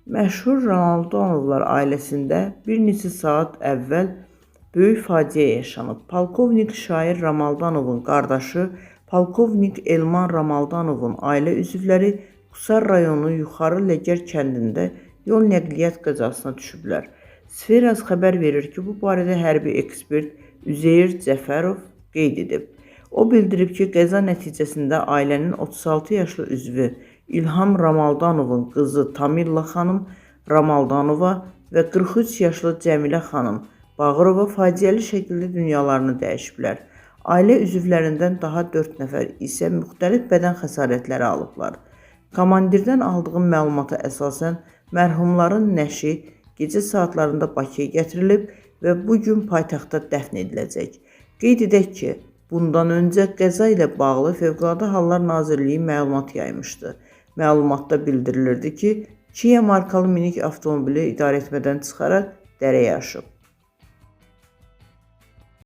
Məşhur Romaldanovlar ailəsində bir neçə saat əvvəl böyük faciə yaşanıb. Polkovnik Şair Romaldanovun qardaşı, polkovnik Elman Romaldanovun ailə üzvləri Qusar rayonu Yuxarı Ləgər kəndində yol nəqliyyat qəzasına düşüblər. Sferaz xəbər verir ki, bu barədə hərbi ekspert Üzeyir Cəfərov qeyd edib. O bildirib ki, qəza nəticəsində ailənin 36 yaşlı üzvü İlham Romaldanovun qızı Tamilla xanım Romaldanova və 43 yaşlı Cəmilə xanım Bağırova faciəli şəkildə dünyalarını dəyişiblər. Ailə üzvlərindən daha 4 nəfər isə müxtəlif bədən xəsarətləri alıblar. Komandirdən aldığım məlumata əsasən mərhumların nəşi gecə saatlarında Bakıya gətirilib və bugün paytaxtda dəfn ediləcək. Qeyd edək ki, bundan öncə qəza ilə bağlı Fövqəladə Hallar Nazirliyi məlumat yaymışdı. Məlumatda bildirilirdi ki, Kia markalı minik avtomobili idarəetmədən çıxaraq dərəyə aşıb.